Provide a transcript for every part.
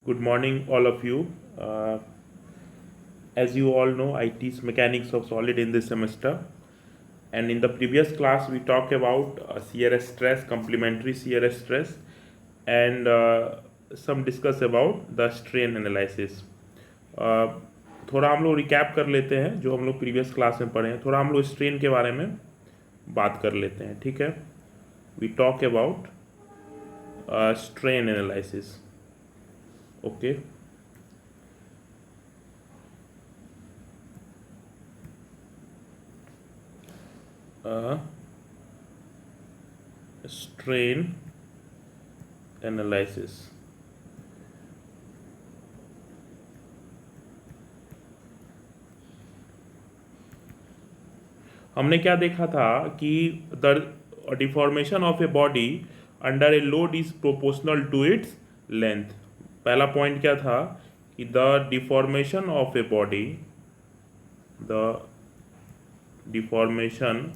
Good morning, all of you. As you all know, I teach mechanics of solid in this semester. And in the previous class, we talked about CRS stress, complementary CRS stress, and some discuss about the strain analysis. थोड़ा हम लोग recap कर लेते हैं जो हम लोग previous class में पढ़े हैं. थोड़ा हम लोग स्ट्रेन के बारे में बात कर लेते हैं. ठीक है. We talk about strain analysis. Okay. strain analysis. हमने क्या देखा था कि the deformation of a body under a load is proportional to its length. पहला पॉइंट क्या था कि the deformation of a body, the deformation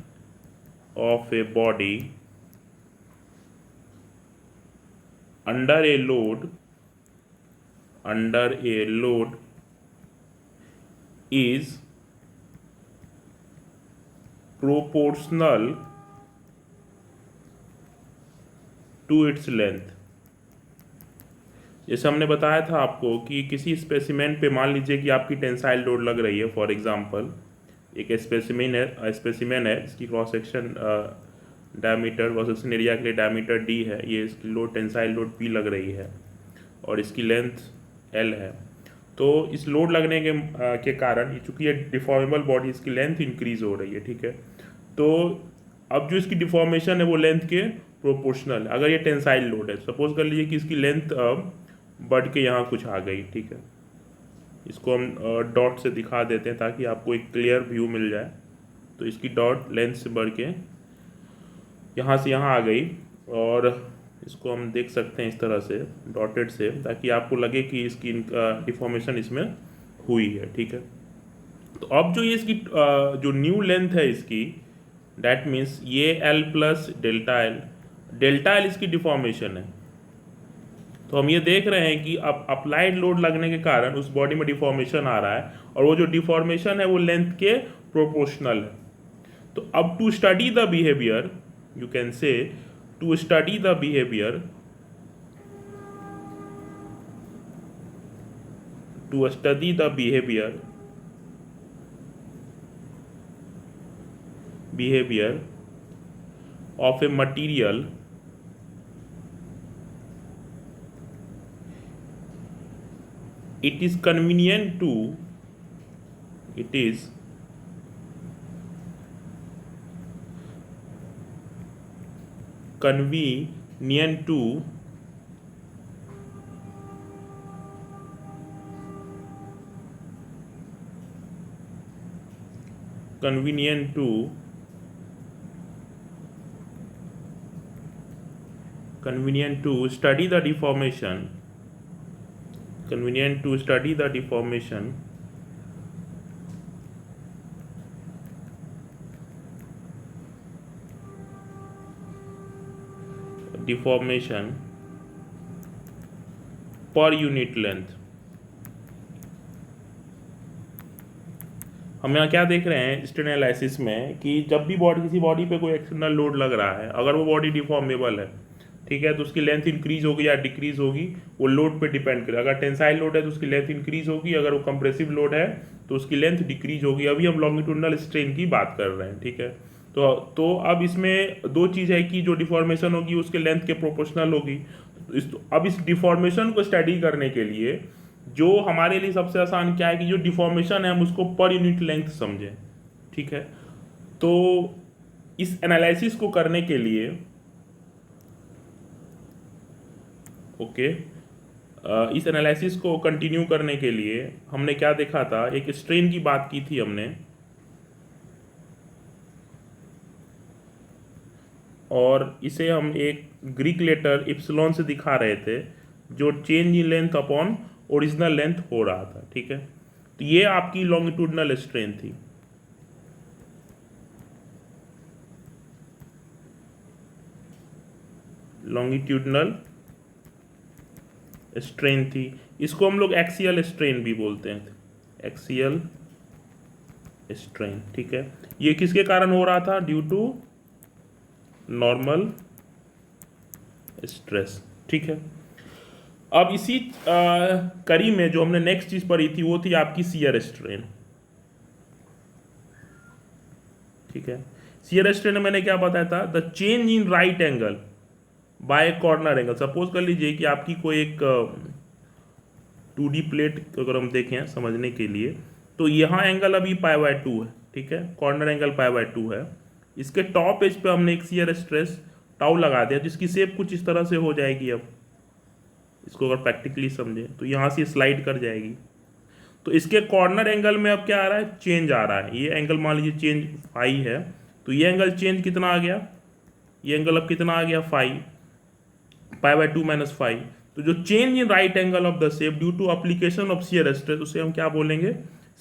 of a body under a load is proportional to its length. जैसे हमने बताया था आपको कि किसी स्पेसिमेन पे मान लीजिए कि आपकी टेंसाइल लोड लग रही है. फॉर एग्जांपल एक स्पेसिमेन है इसकी cross section diameter, cross section area के लिए डायमीटर डी है. ये इसकी लोड टेंसाइल लोड पी लग रही है और इसकी लेंथ एल है. तो इस लोड लगने के कारण चूंकि ये डिफॉर्मेबल बॉडी, इसकी लेंथ इंक्रीज हो रही है. ठीक है. तो अब जो इसकी डिफॉर्मेशन है वो लेंथ के प्रोपोर्शनल. अगर ये टेंसाइल लोड है, सपोज कर लीजिए कि इसकी लेंथ बढ़ के यहाँ कुछ आ गई. ठीक है. इसको हम डॉट से दिखा देते हैं ताकि आपको एक क्लियर व्यू मिल जाए. तो इसकी डॉट लेंथ से बढ़ के यहाँ से यहाँ आ गई और इसको हम देख सकते हैं इस तरह से डॉटेड से, ताकि आपको लगे कि इसकी डिफॉर्मेशन इसमें हुई है. ठीक है. तो अब जो ये इसकी जो न्यू लेंथ है इसकी, डैट मीन्स ये L plus delta L. Delta L इसकी डिफॉर्मेशन है. तो हम ये देख रहे हैं कि अब अप्लाइड लोड लगने के कारण उस बॉडी में डिफॉर्मेशन आ रहा है और वो जो डिफॉर्मेशन है वो लेंथ के प्रोपोर्शनल है. तो अब to study the behaviour, you can say to study the behaviour, to study the behaviour of a material it is convenient to convenient to convenient to convenient to study the deformation, convenient to study the deformation per unit length. हम यहाँ क्या देख रहे हैं strain analysis में कि जब भी बॉडी, किसी बॉडी पे कोई एक्सटर्नल लोड लग रहा है, अगर वो बॉडी डिफॉर्मेबल है, ठीक है, तो उसकी लेंथ इंक्रीज होगी या डिक्रीज होगी वो लोड पे डिपेंड करे. अगर टेंसाइल लोड है तो उसकी लेंथ इंक्रीज होगी, अगर वो कंप्रेसिव लोड है तो उसकी लेंथ डिक्रीज होगी. अभी हम लॉन्गिट्यूडनल स्ट्रेन की बात कर रहे हैं. ठीक है. तो अब इसमें दो चीज़ है कि जो डिफॉर्मेशन होगी उसके लेंथ के प्रोपोर्शनल होगी. अब इस डिफॉर्मेशन को स्टडी करने के लिए जो हमारे लिए सबसे आसान क्या है कि जो डिफॉर्मेशन है हम उसको पर यूनिट लेंथ समझें. ठीक है. तो इस एनालिसिस को करने के लिए इस एनालिसिस को कंटिन्यू करने के लिए हमने क्या देखा था, एक स्ट्रेन की बात की थी हमने, और इसे हम एक ग्रीक लेटर इप्सिलॉन से दिखा रहे थे जो change in length upon original length हो रहा था. ठीक है. तो ये आपकी लॉन्गिट्यूडनल स्ट्रेन थी. लॉन्गिट्यूडनल स्ट्रेन थी। इसको हम लोग एक्सियल स्ट्रेन भी बोलते हैं, एक्सियल स्ट्रेन। ठीक है, ये किसके कारण हो रहा था? Due to normal stress. ठीक है, अब इसी कड़ी में जो हमने नेक्स्ट चीज पढ़ी थी वो थी आपकी शियर स्ट्रेन। ठीक है, शियर स्ट्रेन में मैंने क्या बताया था? The change in right angle by corner angle. Suppose कर लीजिए कि आपकी कोई एक 2D प्लेट अगर हम देखें समझने के लिए, तो यहाँ एंगल अभी π/2 है। ठीक है, कॉर्नर एंगल π/2 है। इसके टॉप एज पे हमने एक शियर स्ट्रेस टाउ लगा दिया, जिसकी शेप कुछ इस तरह से हो जाएगी। अब इसको अगर प्रैक्टिकली समझे तो यहाँ से स्लाइड कर जाएगी। तो इसके कॉर्नर एंगल में अब क्या आ रहा है? चेंज आ रहा है। ये एंगल मान लीजिए चेंज फाई है, तो ये एंगल चेंज कितना आ गया? ये एंगल अब कितना आ गया? Phi, π/2 - phi. तो जो change in right angle of the shape due to application of shear stress, उसे हम क्या बोलेंगे?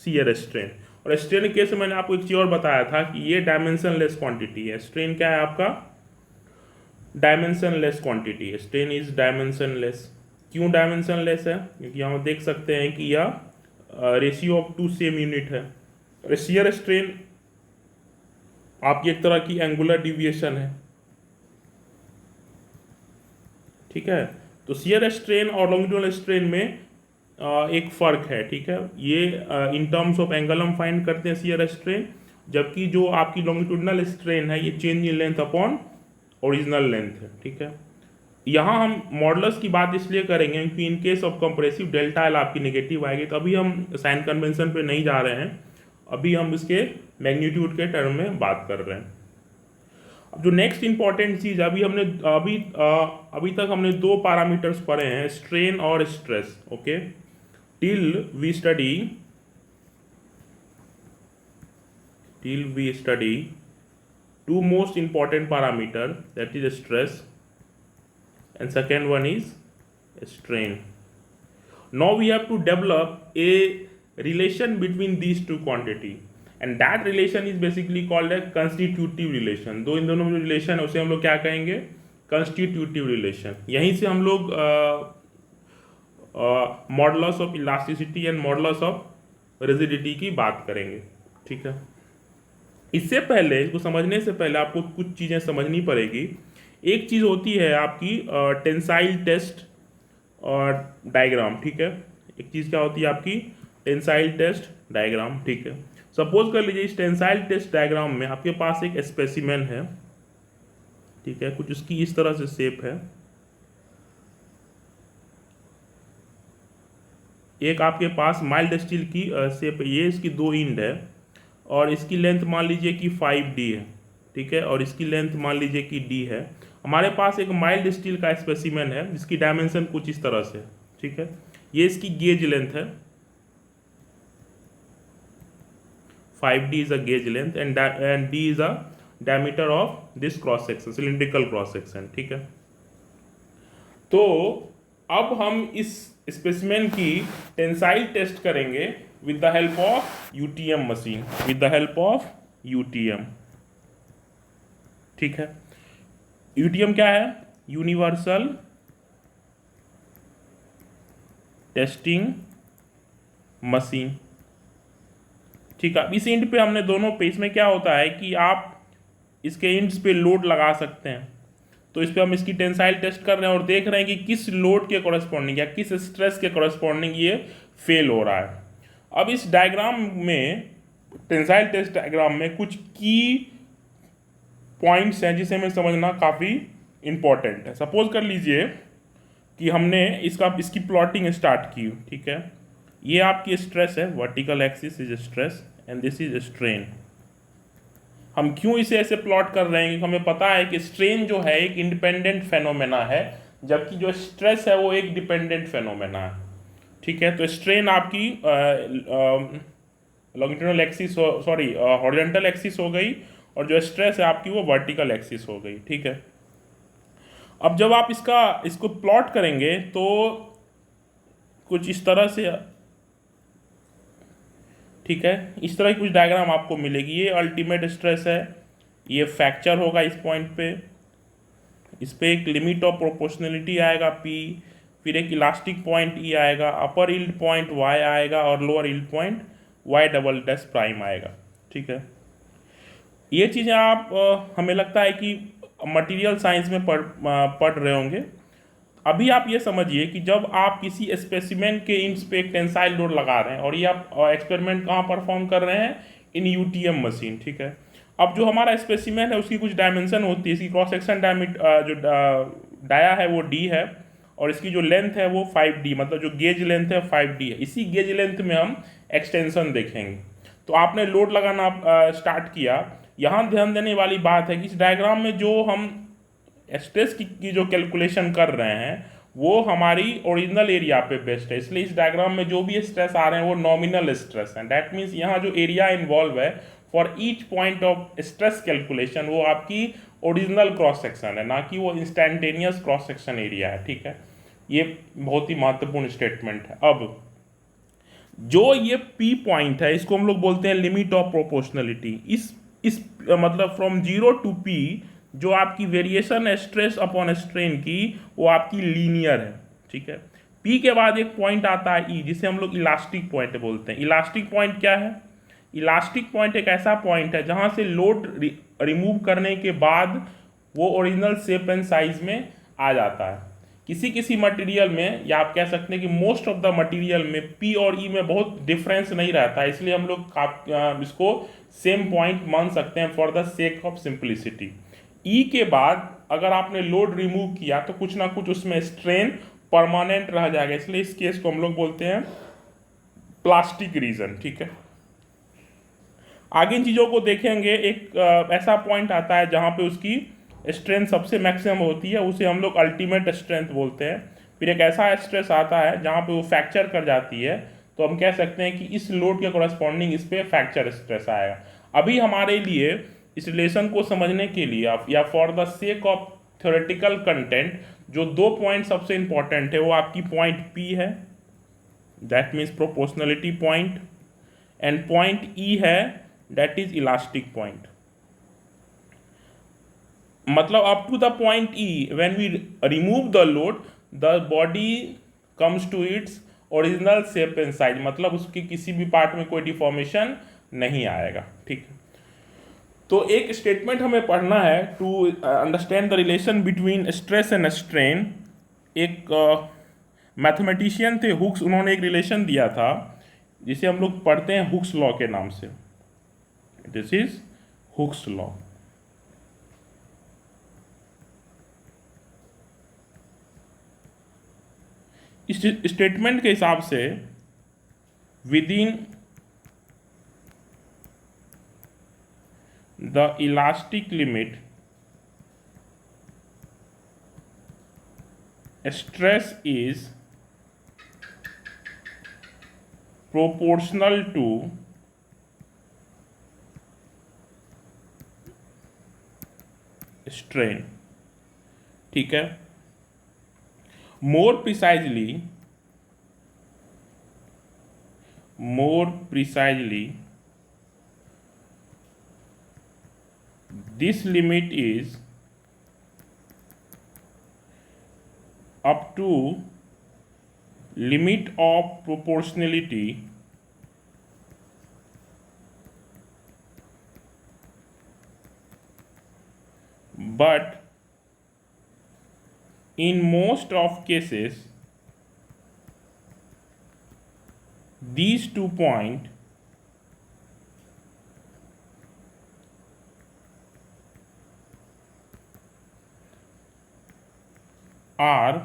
Shear strain. और स्ट्रेन केस में मैंने आपको एक चीज और बताया था कि ये डायमेंशनलेस क्वांटिटी है। स्ट्रेन क्या है आपका? डायमेंशनलेस क्वांटिटी है। Strain is dimensionless. क्यों डायमेंशनलेस है? क्योंकि हम देख सकते हैं कि यह ratio of two same unit है। शियर स्ट्रेन आपकी एक तरह की एंगुलर डिविएशन है। ठीक है, तो शियर स्ट्रेन और लॉन्गिट्यूडनल स्ट्रेन में एक फर्क है। ठीक है, ये इन टर्म्स ऑफ एंगल हम फाइंड करते हैं शियर स्ट्रेन, जबकि जो आपकी लॉन्गिट्यूडनल स्ट्रेन है ये change in length upon original length है। ठीक है, यहाँ हम मॉडुलस की बात इसलिए करेंगे क्योंकि in case of compressive delta L आपकी नेगेटिव आएगी। तो अभी हम साइन कन्वेंशन पे नहीं जा रहे हैं, अभी हम इसके मैग्नीट्यूड के टर्म में बात कर रहे हैं। अब जो नेक्स्ट इंपॉर्टेंट चीज अभी तक हमने दो पैरामीटर्स पढ़े हैं, स्ट्रेन और stress. Okay, till we study two most important parameter, that is stress and second one is strain. Now we have to develop a relation between these two quantity and that relation is basically called a constitutive relation. इन दोनों में relation है उसे हम लोग क्या कहेंगे? constitutive relation. यहीं से हम लोग modulus of elasticity and modulus of rigidity की बात करेंगे। ठीक है, इससे पहले, इसको समझने से पहले आपको कुछ चीज़ें समझनी पड़ेगी। एक चीज़ होती है आपकी टेंसाइल टेस्ट और डायग्राम। ठीक है, एक चीज़ क्या होती है आपकी? Tensile test diagram. ठीक है, सपोज कर लीजिए इस टेंसाइल टेस्ट डायग्राम में आपके पास एक स्पेसिमेन है। ठीक है, कुछ उसकी इस तरह से शेप है। एक आपके पास माइल्ड स्टील की शेप है, ये इसकी दो इंड है और इसकी लेंथ मान लीजिए कि 5D है। ठीक है, और इसकी लेंथ मान लीजिए कि D है। हमारे पास एक माइल्ड स्टील का स्पेसिमेन है जिसकी डायमेंशन कुछ इस तरह से। ठीक है, ये इसकी गेज लेंथ है, 5D is a gauge length and D is a diameter of this cross section, cylindrical cross section. ठीक है, तो अब हम इस स्पेसिमेन की टेंसाइल टेस्ट करेंगे with the help of UTM machine, with the help of UTM। ठीक है, UTM क्या है? Universal testing machine. ठीक है, इस इंड पे हमने दोनों पे, इसमें क्या होता है कि आप इसके इंड्स पे लोड लगा सकते हैं। तो इस पे हम इसकी टेंसाइल टेस्ट कर रहे हैं और देख रहे हैं कि किस लोड के कॉरेस्पॉन्डिंग या किस स्ट्रेस के कॉरेस्पॉन्डिंग ये फेल हो रहा है। अब इस डायग्राम में, टेंसाइल टेस्ट डायग्राम में कुछ की पॉइंट्स हैं जिसे हमें समझना काफ़ी इंपॉर्टेंट है। सपोज कर लीजिए कि हमने इसकी प्लॉटिंग स्टार्ट की। ठीक है, ये आपकी स्ट्रेस है, vertical axis is stress and this is strain. हम क्यों इसे ऐसे प्लॉट कर रहे हैं? क्योंकि हमें पता है कि स्ट्रेन जो है एक इंडिपेंडेंट फेनोमेना है, जबकि जो स्ट्रेस है वो एक डिपेंडेंट फेनोमेना है। ठीक है, तो स्ट्रेन आपकी लॉन्गिट्यूडनल एक्सिस हॉरिजॉन्टल एक्सिस हो गई और जो स्ट्रेस है आपकी वो वर्टिकल एक्सिस हो गई। ठीक है, अब जब आप इसको प्लॉट करेंगे तो कुछ इस तरह से, ठीक है, इस तरह की कुछ डायग्राम आपको मिलेगी। ये अल्टीमेट स्ट्रेस है, ये फ्रैक्चर होगा इस पॉइंट पे, इस पे एक लिमिट ऑफ प्रोपोर्शनलिटी आएगा P, फिर एक इलास्टिक पॉइंट ई आएगा, अपर यील्ड पॉइंट वाई आएगा और lower yield point Y double dash prime आएगा। ठीक है, ये चीज़ें आप हमें लगता है कि मटेरियल साइंस में पढ़ रहे होंगे। अभी आप ये समझिए कि जब आप किसी स्पेसिमेन के इंच पे एक टेंसाइल लोड लगा रहे हैं और ये आप एक्सपेरिमेंट कहाँ परफॉर्म कर रहे हैं, इन यूटीएम मशीन। ठीक है, अब जो हमारा स्पेसिमेन है उसकी कुछ डायमेंशन होती है, इसकी क्रॉस सेक्शन जो डाया है वो डी है और इसकी जो लेंथ है वो 5D, मतलब जो गेज लेंथ है 5D है। इसी गेज लेंथ में हम एक्सटेंशन देखेंगे। तो आपने लोड लगाना स्टार्ट किया। यहाँ ध्यान देने वाली बात है कि इस डायग्राम में जो हम स्ट्रेस की जो कैलकुलेशन कर रहे हैं वो हमारी ओरिजिनल एरिया पे बेस्ड है, इसलिए इस डायग्राम में जो भी स्ट्रेस आ रहे हैं वो नॉमिनल स्ट्रेस हैं। दैट मीन्स यहाँ जो एरिया इन्वॉल्व है for each point of stress calculation वो आपकी ओरिजिनल क्रॉस सेक्शन है, ना कि वो इंस्टैंटेनियस क्रॉस सेक्शन एरिया है। ठीक है, ये बहुत ही महत्वपूर्ण स्टेटमेंट है। अब जो ये पी पॉइंट है इसको हम लोग बोलते हैं लिमिट ऑफ प्रोपोर्शनलिटी। इस मतलब फ्रॉम जीरो टू पी जो आपकी वेरिएशन है स्ट्रेस अपॉन स्ट्रेन की वो आपकी लीनियर है। ठीक है, पी के बाद एक पॉइंट आता है ई, जिसे हम लोग इलास्टिक पॉइंट बोलते हैं। इलास्टिक पॉइंट क्या है? इलास्टिक पॉइंट एक ऐसा पॉइंट है जहां से लोड रिमूव करने के बाद वो ओरिजिनल शेप एंड साइज में आ जाता है। किसी किसी मटेरियल में, या आप कह सकते हैं कि मोस्ट ऑफ द मटेरियल में पी और ई में बहुत डिफरेंस नहीं रहता है, इसलिए हम लोग इसको सेम पॉइंट मान सकते हैं for the sake of simplicity. E के बाद अगर आपने लोड रिमूव किया तो कुछ ना कुछ उसमें स्ट्रेन परमानेंट रह जाएगा, इसलिए इस केस को हम लोग बोलते हैं प्लास्टिक रीजन। ठीक है, आगे इन चीज़ों को देखेंगे। एक ऐसा पॉइंट आता है जहाँ पे उसकी स्ट्रेंथ सबसे मैक्सिमम होती है, उसे हम लोग अल्टीमेट स्ट्रेंथ बोलते हैं। फिर एक ऐसा स्ट्रेस आता है जहाँ पे वो फ्रैक्चर कर जाती है, तो हम कह सकते हैं कि इस लोड के कॉरस्पॉन्डिंग इस पे फ्रैक्चर स्ट्रेस आएगा। अभी हमारे लिए इस रिलेशन को समझने के लिए या for the sake of theoretical content जो दो पॉइंट सबसे इंपॉर्टेंट है वो आपकी पॉइंट पी है, that means proportionality point, and point E है, दैट इज इलास्टिक पॉइंट। मतलब up to the point E when we remove the load the body comes to its original shape and size, मतलब उसकी किसी भी part में कोई deformation नहीं आएगा। ठीक है, तो एक स्टेटमेंट हमें पढ़ना है to understand the relation between stress and strain. एक मैथमेटिशियन थे हुक्स, उन्होंने एक रिलेशन दिया था जिसे हम लोग पढ़ते हैं हुक्स लॉ के नाम से। This is Hooke's law. इस स्टेटमेंट के हिसाब से with in the elastic limit stress is proportional to strain। ठीक है, more precisely this limit is up to limit of proportionality but in most of cases these 2 points are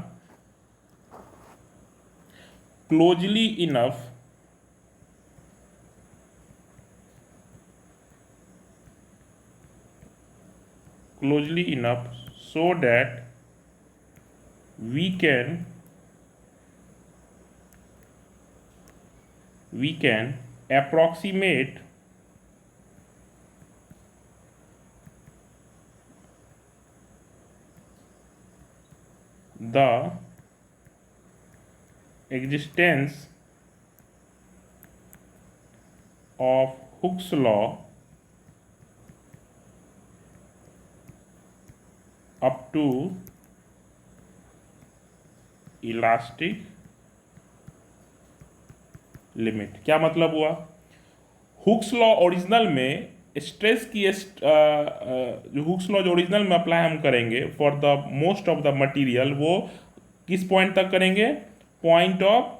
closely enough so that we can approximate the existence of Hooke's law up to elastic limit. क्या मतलब हुआ? Hooke's law original में stress की जो hooks law जो original में apply हम करेंगे for the most of the material, वो किस पॉइंट तक करेंगे? Point of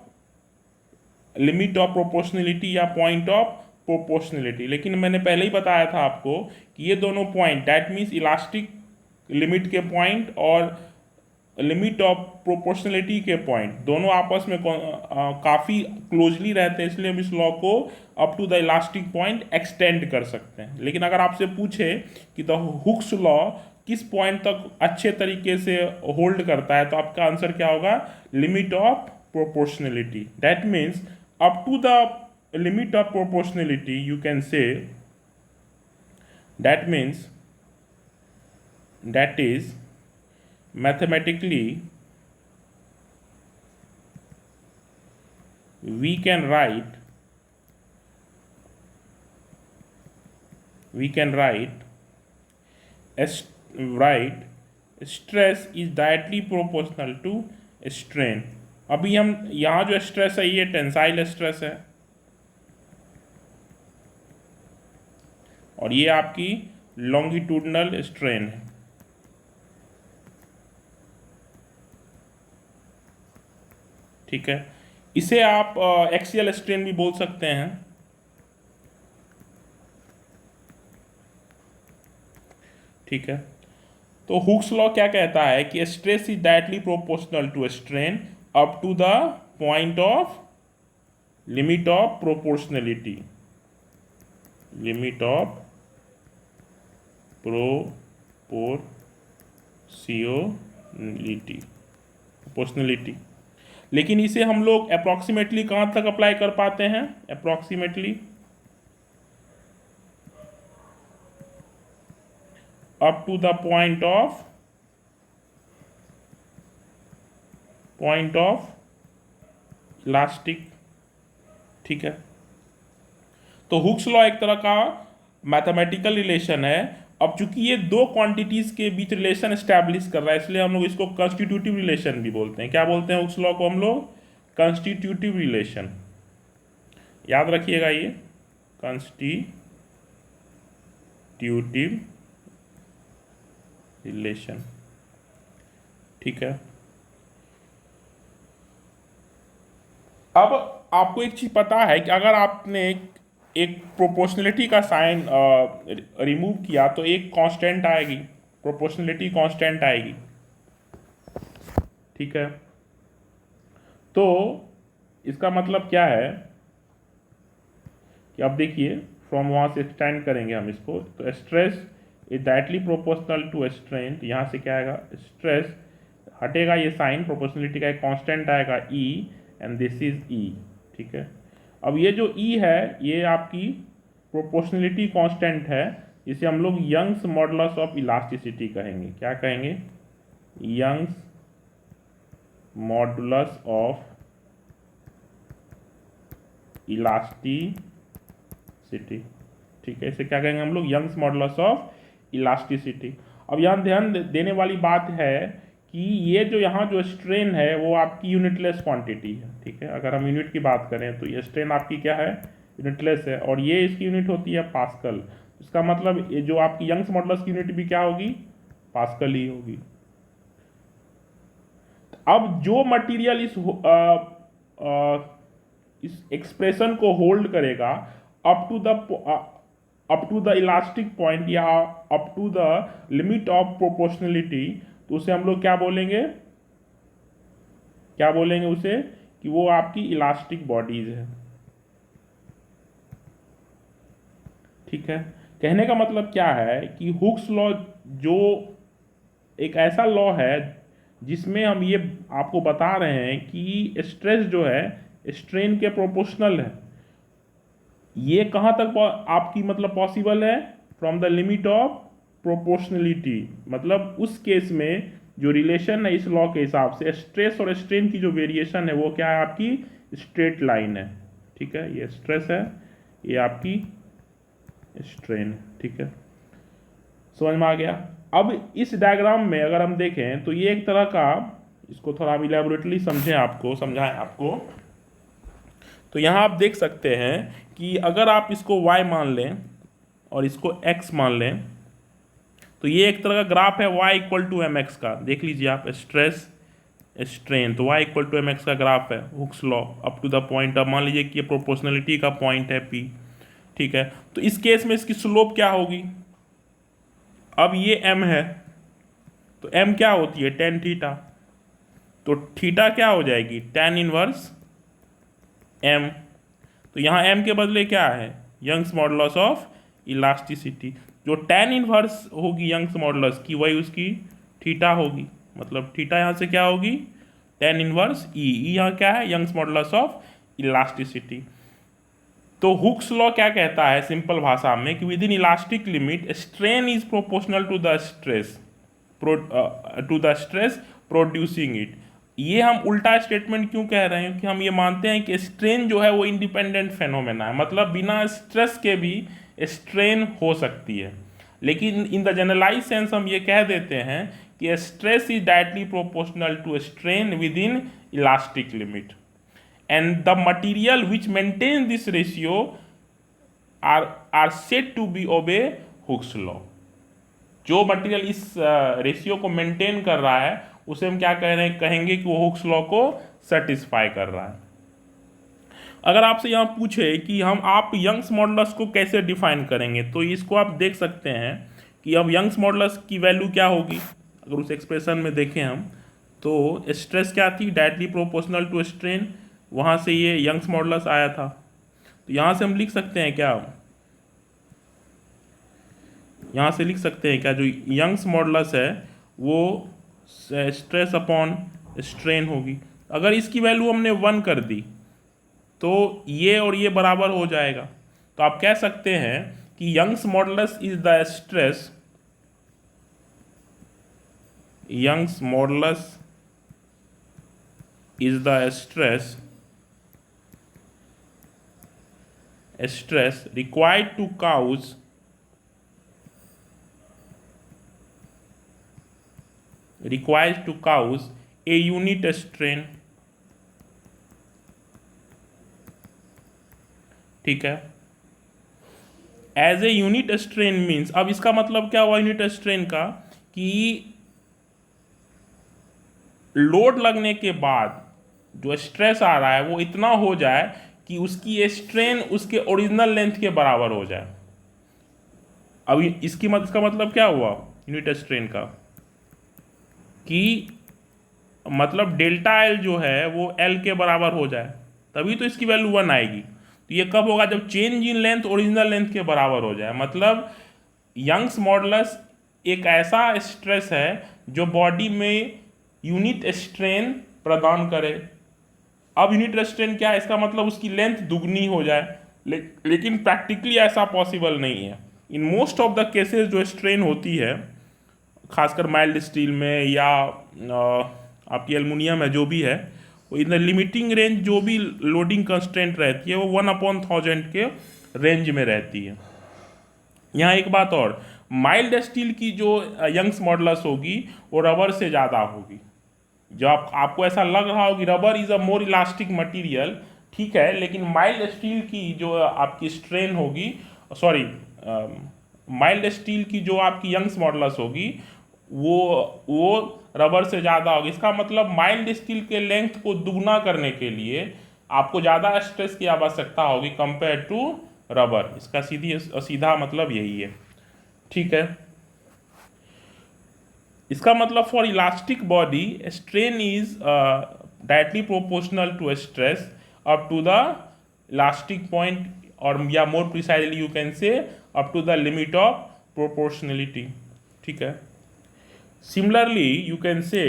limit of proportionality या पॉइंट ऑफ प्रोपोर्शनलिटी। लेकिन मैंने पहले ही बताया था आपको कि ये दोनों point, that means elastic limit के पॉइंट और लिमिट ऑफ प्रोपोर्शनलिटी के पॉइंट, दोनों आपस में काफ़ी क्लोजली रहते हैं, इसलिए हम इस लॉ को up to the elastic point extend कर सकते हैं। लेकिन अगर आपसे पूछे कि द हुक्स लॉ किस पॉइंट तक अच्छे तरीके से होल्ड करता है, तो आपका आंसर क्या होगा? Limit of proportionality. That means up to the limit of proportionality you can say, that means that is mathematically we can write stress is directly proportional to strain। अभी हम यहाँ जो स्ट्रेस है ये टेंसाइल स्ट्रेस है और ये आपकी लॉन्गिट्यूडनल स्ट्रेन है। ठीक है, इसे आप एक्सियल स्ट्रेन भी बोल सकते हैं। ठीक है, तो हुक्स लॉ क्या कहता है कि stress is directly proportional to strain up to the point of limit of proportionality, limit of proportionality. लेकिन इसे हम लोग अप्रॉक्सीमेटली कहाँ तक अप्लाई कर पाते हैं? Approximately up to the point of elastic. ठीक है, तो हुक्स लॉ एक तरह का मैथमेटिकल रिलेशन है। अब चूंकि ये दो क्वांटिटीज के बीच रिलेशन एस्टैब्लिश कर रहा है, इसलिए हम लोग इसको कंस्टिट्यूटिव रिलेशन भी बोलते हैं। क्या बोलते हैं हुक्स लॉ को हम लोग? Constitutive relation. याद रखिएगा ये कंस्टिट्यूटिव रिलेशन। ठीक है, अब आपको एक चीज पता है कि अगर आपने एक प्रोपोर्शनलिटी का साइन रिमूव किया तो एक कांस्टेंट आएगी, प्रोपोर्शनलिटी कांस्टेंट आएगी। ठीक है, तो इसका मतलब क्या है कि अब देखिए फ्रॉम वहाँ से एक्सटेंड करेंगे हम इसको, तो stress is directly proportional to strain. यहाँ से क्या आएगा? स्ट्रेस हटेगा, ये साइन प्रोपोर्शनलिटी का एक कांस्टेंट आएगा E and this is E। ठीक है, अब ये जो E है ये आपकी प्रोपोर्शनलिटी कांस्टेंट है, इसे हम लोग यंग्स मॉडुलस ऑफ इलास्टिसिटी कहेंगे। क्या कहेंगे? Young's modulus of elasticity. ठीक है, इसे क्या कहेंगे हम लोग? Young's modulus of elasticity. अब यहाँ ध्यान देने वाली बात है कि ये जो यहाँ जो स्ट्रेन है वो आपकी यूनिटलेस क्वांटिटी है। ठीक है, अगर हम यूनिट की बात करें तो ये स्ट्रेन आपकी क्या है? यूनिटलेस है, और ये इसकी यूनिट होती है पास्कल। इसका मतलब ये जो आपकी यंग्स मॉडुलस की यूनिट भी क्या होगी? पास्कल ही होगी। अब जो मटेरियल इस एक्सप्रेशन को होल्ड करेगा up to the elastic point या up to the limit of proportionality, तो उसे हम लोग क्या बोलेंगे? क्या बोलेंगे उसे? कि वो आपकी इलास्टिक बॉडीज है। ठीक है, कहने का मतलब क्या है कि हुक्स लॉ जो एक ऐसा लॉ है जिसमें हम ये आपको बता रहे हैं कि स्ट्रेस जो है स्ट्रेन के प्रोपोर्शनल है। ये कहाँ तक आपकी मतलब पॉसिबल है? From the limit of proportionality. मतलब उस केस में जो रिलेशन है इस लॉ के हिसाब से, स्ट्रेस और स्ट्रेन की जो वेरिएशन है वो क्या है? आपकी स्ट्रेट लाइन है। ठीक है, ये स्ट्रेस है, ये आपकी स्ट्रेन। ठीक है, समझ में आ गया? अब इस डायग्राम में अगर हम देखें तो ये एक तरह का इसको थोड़ा हम इलेबोरेटली समझाएं आपको। तो यहाँ आप देख सकते हैं कि अगर आप इसको y मान लें और इसको x मान लें, तो ये एक तरह का ग्राफ है y equal to M X का। देख लीजिए आप, स्ट्रेस स्ट्रेन, तो y equal to M X का ग्राफ है, Hooke's law up to the point. अब मान लीजिए कि ये प्रोपोर्शनलिटी का पॉइंट है P, ठीक है। तो इस केस में इसकी स्लोप क्या होगी? अब ये m है, तो m क्या होती है? Tan theta. तो थीटा क्या हो जाएगी? Tan inverse m। तो यहाँ m के बदले क्या है? Young's modulus of elasticity. जो टेन इनवर्स होगी यंग्स मॉडुलस की, वही उसकी थीटा होगी। मतलब थीटा यहाँ से क्या होगी? Tan inverse E. यहाँ क्या है? Young's modulus of elasticity. तो हुक्स लॉ क्या कहता है सिंपल भाषा में कि within elastic limit strain is proportional to the stress producing it. ये हम उल्टा स्टेटमेंट क्यों कह रहे हैं? कि हम ये मानते हैं कि स्ट्रेन जो है वो इंडिपेंडेंट फेनोमेना है, मतलब बिना स्ट्रेस के भी स्ट्रेन हो सकती है। लेकिन इन द जनरलाइज सेंस हम ये कह देते हैं कि stress is directly proportional to strain within elastic limit, and the material which maintain this ratio are said to be obey Hooke's law. जो मटेरियल इस रेशियो को मेंटेन कर रहा है उसे हम क्या कह रहे हैं? कहेंगे कि वो हुक्स लॉ को सेटिस्फाई कर रहा है। अगर आपसे यहाँ पूछे कि आप यंग्स मॉडुलस को कैसे डिफाइन करेंगे, तो इसको आप देख सकते हैं कि अब यंग्स मॉडुलस की वैल्यू क्या होगी। अगर उस एक्सप्रेशन में देखें हम, तो स्ट्रेस क्या थी? डायरेक्टली प्रोपोर्शनल टू स्ट्रेन, वहाँ से ये यंग्स मॉडुलस आया था। तो यहाँ से हम लिख सकते हैं क्या? यहाँ से लिख सकते हैं क्या? जो यंग्स मॉडुलस है वो स्ट्रेस अपॉन स्ट्रेन होगी। अगर इसकी वैल्यू हमने 1 कर दी तो ये और ये बराबर हो जाएगा। तो आप कह सकते हैं कि Young's modulus is the stress, Young's modulus is the stress required to cause a unit strain, ठीक है। As a unit strain means, अब इसका मतलब क्या हुआ यूनिट स्ट्रेन का? कि लोड लगने के बाद जो स्ट्रेस आ रहा है वो इतना हो जाए कि उसकी स्ट्रेन उसके ओरिजिनल लेंथ के बराबर हो जाए। अब इसका मतलब क्या हुआ यूनिट स्ट्रेन का? कि मतलब डेल्टा एल जो है वो एल के बराबर हो जाए, तभी तो इसकी वैल्यू 1 आएगी। तो ये कब होगा? जब change in length original length के बराबर हो जाए। मतलब यंग्स मॉडुलस एक ऐसा स्ट्रेस है जो बॉडी में यूनिट स्ट्रेन प्रदान करे। अब यूनिट स्ट्रेन क्या है? इसका मतलब उसकी लेंथ दुगनी हो जाए, लेकिन प्रैक्टिकली ऐसा पॉसिबल नहीं है। इन मोस्ट ऑफ द केसेस जो स्ट्रेन होती है, खासकर माइल्ड स्टील में या आपकी एल्युमिनियम है जो भी है, वो इन द लिमिटिंग रेंज जो भी लोडिंग कंस्ट्रेंट रहती है वो 1/1000 के रेंज में रहती है। यहाँ एक बात और, माइल्ड स्टील की जो यंग्स मॉडुलस होगी वो रबर से ज़्यादा होगी। जो आपको ऐसा लग रहा हो कि rubber is a more elastic material, ठीक है, लेकिन माइल्ड स्टील की जो आपकी स्ट्रेन होगी, सॉरी, माइल्ड स्टील की जो आपकी यंग्स मॉडुलस होगी वो रबर से ज़्यादा होगी। इसका मतलब माइल्ड स्टील के लेंथ को दुगना करने के लिए आपको ज़्यादा स्ट्रेस की आवश्यकता होगी कंपेयर टू रबर। इसका सीधा मतलब यही है, ठीक है। इसका मतलब for elastic body strain is directly proportional to stress up to the elastic point, और या more precisely you can say up to the limit of proportionality, ठीक है। Similarly, you can say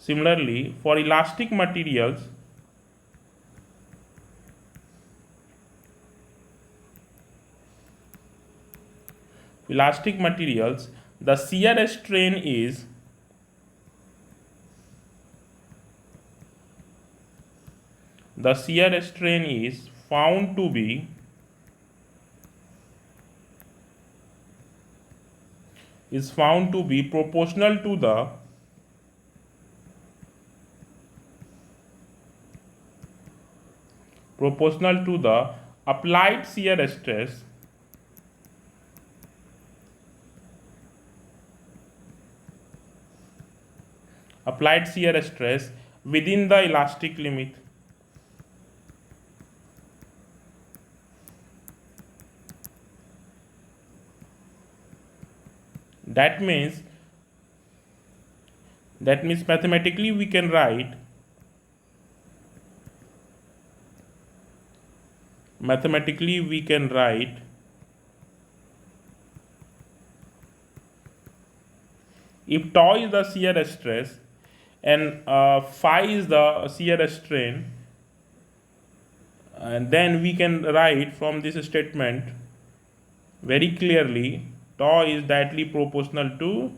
similarly for elastic materials, the shear strain is found to be proportional to the applied shear stress within the elastic limit. That means mathematically we can write if tau is the shear stress and phi is the shear strain, and then we can write from this statement very clearly tau is directly proportional to,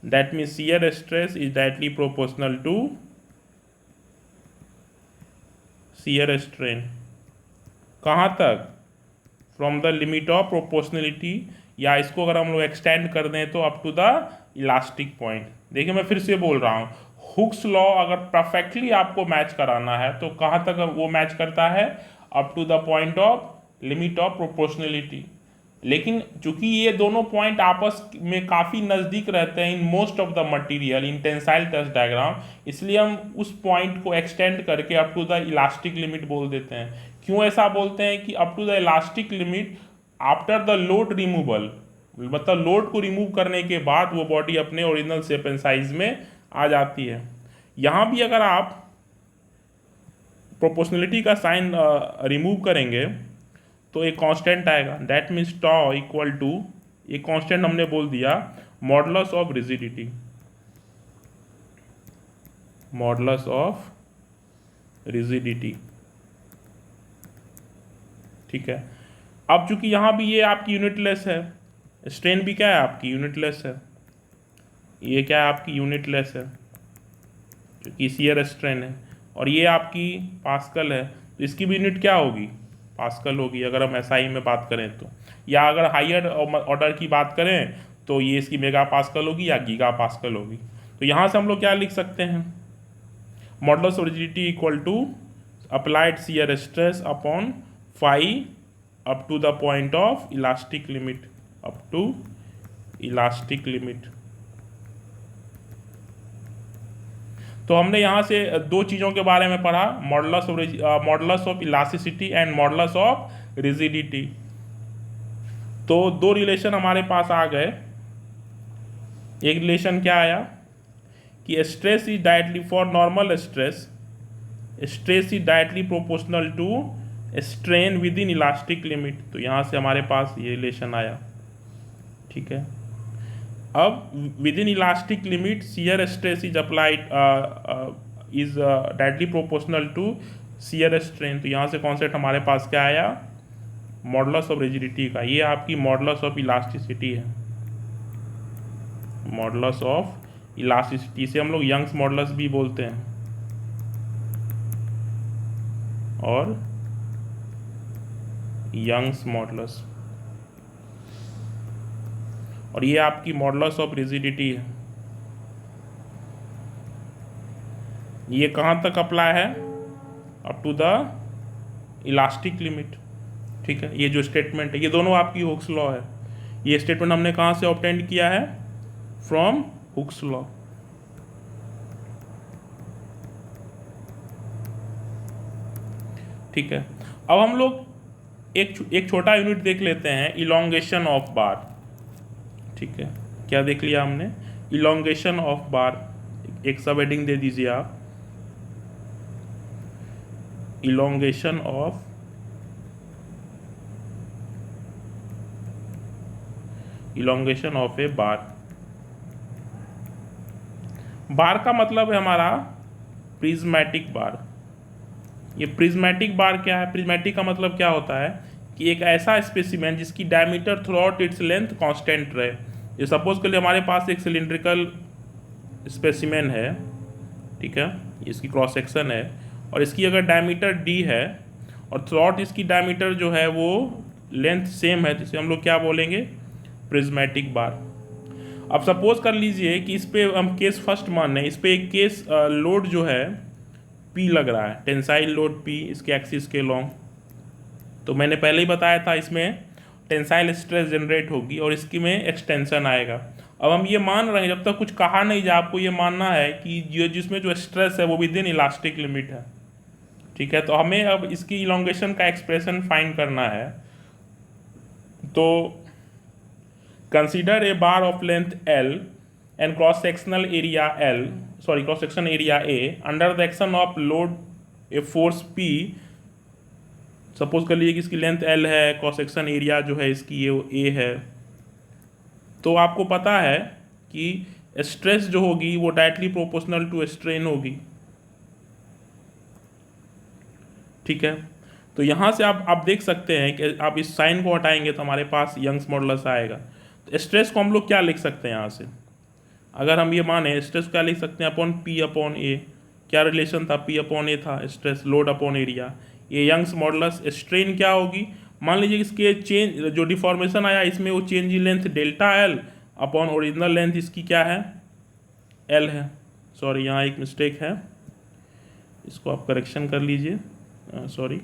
that means shear stress is directly proportional to shear strain. कहाँ तक? From the limit of proportionality, या इसको अगर हम लोग extend कर दें तो up to the elastic point. देखिए मैं फिर से बोल रहा हूँ, हुक्स लॉ अगर परफेक्टली आपको मैच कराना है तो कहाँ तक वो मैच करता है? Up to the point of limit of proportionality. लेकिन चूंकि ये दोनों पॉइंट आपस में काफ़ी नज़दीक रहते हैं in most of the material in tensile test diagram, इसलिए हम उस पॉइंट को एक्सटेंड करके up to the elastic limit बोल देते हैं. क्यों ऐसा बोलते हैं कि up to the elastic limit after the load removal, मतलब लोड को रिमूव करने के बाद वो बॉडी अपने ओरिजिनल शेप एंड साइज में आ जाती है. यहाँ भी अगर आप प्रोपोर्शनलिटी का साइन रिमूव करेंगे तो एक कांस्टेंट आएगा, that means tau equal to, एक कांस्टेंट हमने बोल दिया modulus of rigidity. Modulus of rigidity, ठीक है. अब चूंकि यहाँ भी ये आपकी यूनिटलेस है, स्ट्रेन भी क्या है आपकी यूनिटलेस है, ये क्या है आपकी यूनिटलेस है क्योंकि शियर स्ट्रेन है, और ये आपकी पास्कल है तो इसकी भी यूनिट क्या होगी? पास्कल होगी अगर हम एसआई में बात करें तो. या अगर हायर ऑर्डर की बात करें तो ये इसकी मेगा पास्कल होगी या गीगा पास्कल होगी. तो यहाँ से हम लोग क्या लिख सकते हैं? Modulus of rigidity equal to applied shear stress upon phi up to the point of elastic limit, up to elastic limit. तो हमने यहाँ से दो चीज़ों के बारे में पढ़ा, modulus of elasticity and modulus of rigidity. तो दो रिलेशन हमारे पास आ गए. एक रिलेशन क्या आया कि stress is directly for normal stress is directly proportional to strain within elastic limit. तो यहाँ से हमारे पास ये रिलेशन आया, ठीक है. अब within elastic limit shear stress is applied is directly proportional to shear strain. तो यहाँ से कॉन्सेप्ट हमारे पास क्या आया? मॉडुलस ऑफ रिजिडिटी का. ये आपकी मॉडुलस ऑफ इलास्टिसिटी है, मॉडुलस ऑफ इलास्टिसिटी. से हम लोग यंग्स मॉडुलस भी बोलते हैं और यंग्स मॉडुलस. और ये आपकी मॉडुलस ऑफ रिजिडिटी है. ये कहाँ तक अप्लाई है? Up to the elastic limit, ठीक है. ये जो स्टेटमेंट है ये दोनों आपकी हुक्स लॉ है. ये स्टेटमेंट हमने कहाँ से ऑब्टेन किया है? From Hooke's law. ठीक है. अब हम लोग एक छोटा यूनिट देख लेते हैं, इलोंगेशन ऑफ बार. ठीक है, क्या देख लिया हमने? इलोंगेशन ऑफ बार. एक सब हेडिंग दे दीजिए आप, इलोंगेशन ऑफ ए बार. बार का मतलब है हमारा प्रिज्मेटिक बार. ये प्रिज्मेटिक बार क्या है? प्रिज्मेटिक का मतलब क्या होता है कि एक ऐसा स्पेसिमेन जिसकी diameter through out its length constant रहे. ये सपोज कर लिए हमारे पास एक सिलिंड्रिकल स्पेसिमेन है, ठीक है, इसकी क्रॉस सेक्शन है और इसकी अगर डायमीटर d है और थ्रूआउट इसकी डायमीटर जो है वो लेंथ सेम है, जिसे हम लोग क्या बोलेंगे, प्रिज्मेटिक बार। अब सपोज कर लीजिए कि इस पे हम केस फर्स्ट मान रहे हैं, इस पे एक केस लोड जो है P लग रहा है, टेंसाइल लोड P इसके एक्सिस के लॉन्ग। तो मैंने पहले ही बताया था इसमें टेंसाइल स्ट्रेस जनरेट होगी और इसकी में एक्सटेंशन आएगा। अब हम ये मान रहे हैं, जब तक कुछ कहा नहीं जाए आपको ये मानना है कि जो जिसमें जो स्ट्रेस है वो विद इन इलास्टिक लिमिट है, ठीक है। तो हमें अब इसकी इलोंगेशन का एक्सप्रेशन फाइंड करना है। तो consider a bar of length L and cross sectional area cross section area A under the action of load a force P। Suppose कर लीजिए कि इसकी लेंथ L है, क्रॉस सेक्शन एरिया जो है इसकी ये A है। तो आपको पता है कि स्ट्रेस जो होगी वो डायरेक्टली प्रोपोर्शनल टू स्ट्रेन होगी, ठीक है। तो यहाँ से आप देख सकते हैं कि आप इस साइन को हटाएंगे तो हमारे पास यंग्स मॉडुलस आएगा। तो स्ट्रेस को हम लोग क्या लिख सकते हैं यहाँ से, अगर हम ये माने स्ट्रेस क्या लिख सकते हैं, अपॉन P अपॉन A। क्या रिलेशन था, P अपॉन A था, स्ट्रेस लोड अपॉन एरिया। ये यंग्स मॉडुलस। स्ट्रेन क्या होगी, मान लीजिए इसके चेंज जो डिफॉर्मेशन आया इसमें वो change in length delta L upon original length इसकी क्या है, L है। सॉरी यहाँ एक मिस्टेक है, इसको आप करेक्शन कर लीजिए, सॉरी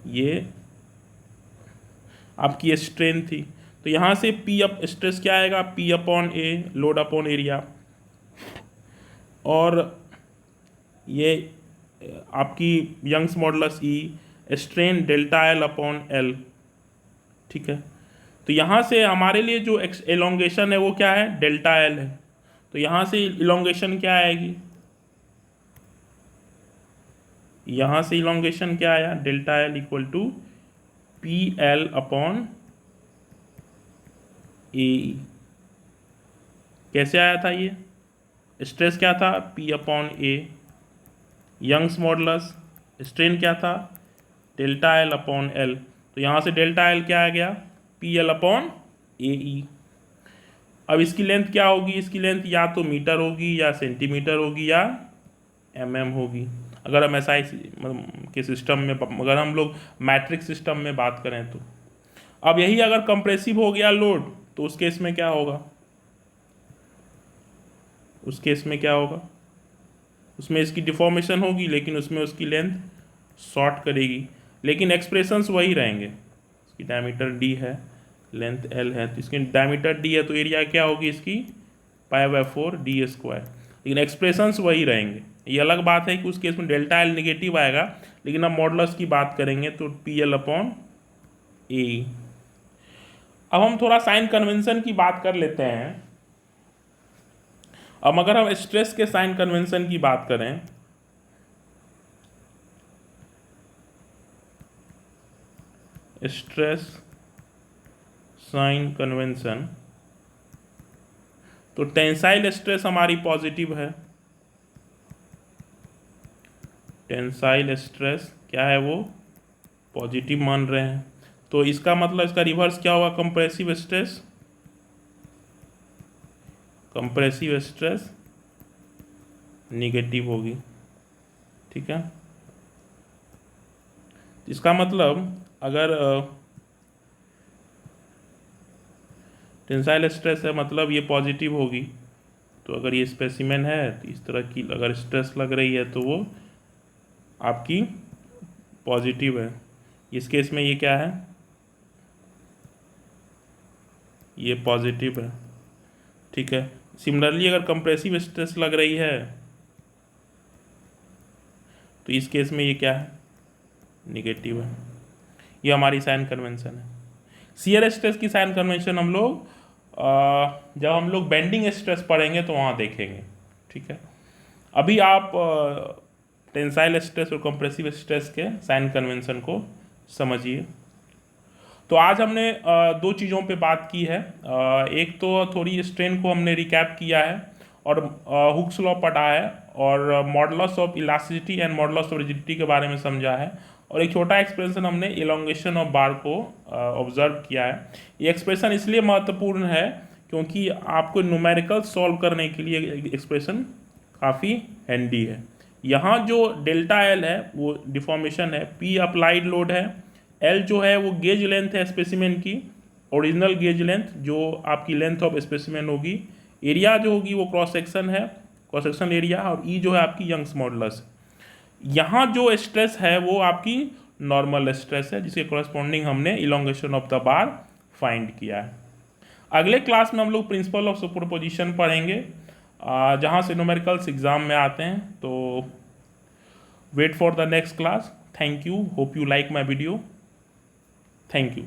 ये आपकी स्ट्रेन थी। तो यहाँ से P अप स्ट्रेस क्या आएगा, P upon A load upon area, और ये आपकी Young's modulus E strain delta L upon L, ठीक है। तो यहाँ से हमारे लिए जो एलोंगेशन है वो क्या है, डेल्टा L है। तो यहाँ से इलोंगेशन क्या आएगी, यहाँ से इलोंगेशन क्या आया, delta L equal to PL upon AE। कैसे आया था ये, स्ट्रेस क्या था, P upon A, Young's modulus strain क्या था, डेल्टा L अपॉन L। तो यहाँ से डेल्टा L क्या आ गया, PL अपॉन AE। अब इसकी लेंथ क्या होगी, इसकी लेंथ या तो मीटर होगी या सेंटीमीटर होगी या mm होगी, अगर हम SI के सिस्टम में, अगर हम लोग मैट्रिक सिस्टम में बात करें तो। अब यही अगर कंप्रेसिव हो गया लोड तो उस केस में क्या होगा, उस केस में क्या होगा, उसमें इसकी डिफॉर्मेशन होगी लेकिन उसमें उसकी लेंथ शॉर्ट करेगी, लेकिन एक्सप्रेशंस वही रहेंगे। इसकी डायमीटर D है, लेंथ L है, तो इसकी डायमीटर D है तो एरिया क्या होगी इसकी, π/4 d², लेकिन एक्सप्रेशंस वही रहेंगे। ये अलग बात है कि उस केस में डेल्टा L निगेटिव आएगा, लेकिन अब मॉडुलस की बात करेंगे तो PL अपॉन AE। अब हम थोड़ा साइन कन्वेंशन की बात कर लेते हैं। अब अगर हम स्ट्रेस के साइन कन्वेंशन की बात करें, स्ट्रेस साइन कन्वेंशन, तो टेंसाइल स्ट्रेस हमारी पॉजिटिव है, टेंसाइल स्ट्रेस क्या है वो पॉजिटिव मान रहे हैं। तो इसका मतलब इसका रिवर्स क्या होगा, compressive stress, compressive stress negative होगी, ठीक है। इसका मतलब अगर टेंसाइल स्ट्रेस है मतलब ये पॉजिटिव होगी, तो अगर ये स्पेसिमेन है तो इस तरह की अगर स्ट्रेस लग रही है तो वो आपकी पॉजिटिव है। इस केस में ये क्या है, ये पॉजिटिव है, ठीक है। सिमिलरली अगर कंप्रेसिव स्ट्रेस लग रही है तो इस केस में ये क्या है, निगेटिव है। ये हमारी साइन कन्वेंशन है। शियर स्ट्रेस की साइन कन्वेंशन हम लोग जब हम लोग बेंडिंग स्ट्रेस पढ़ेंगे तो वहाँ देखेंगे, ठीक है। अभी आप टेंसाइल स्ट्रेस और कंप्रेसिव स्ट्रेस के साइन कन्वेंशन को समझिए। तो आज हमने दो चीज़ों पे बात की है। एक तो थोड़ी स्ट्रेन को हमने रिकैप किया है और हुक्स लॉ पढ़ा है और modulus of elasticity and modulus of rigidity के बारे में समझा है, और एक छोटा एक्सप्रेशन हमने इलोंगेशन ऑफ बार को ऑब्जर्व किया है। ये एक्सप्रेशन इसलिए महत्वपूर्ण है क्योंकि आपको न्यूमेरिकल सॉल्व करने के लिए एक्सप्रेशन काफ़ी हैंडी है। यहाँ जो डेल्टा एल है वो डिफॉर्मेशन है, पी अप्लाइड लोड है, एल जो है वो गेज लेंथ है स्पेसिमेन की, ओरिजिनल गेज लेंथ जो आपकी लेंथ ऑफ स्पेसिमेन होगी, एरिया जो होगी वो क्रॉस सेक्शन है, क्रॉस सेक्शन एरिया, और ई जो है आपकी यंग्स मॉडुलस। यहाँ जो स्ट्रेस है वो आपकी नॉर्मल स्ट्रेस है जिसके कॉरस्पॉन्डिंग हमने elongation of the bar find किया है। अगले क्लास में हम लोग प्रिंसिपल ऑफ सुपरपोजिशन पढ़ेंगे जहाँ से न्यूमेरिकल्स एग्जाम में आते हैं। तो wait for the next class. Thank you, hope you like my video. Thank you.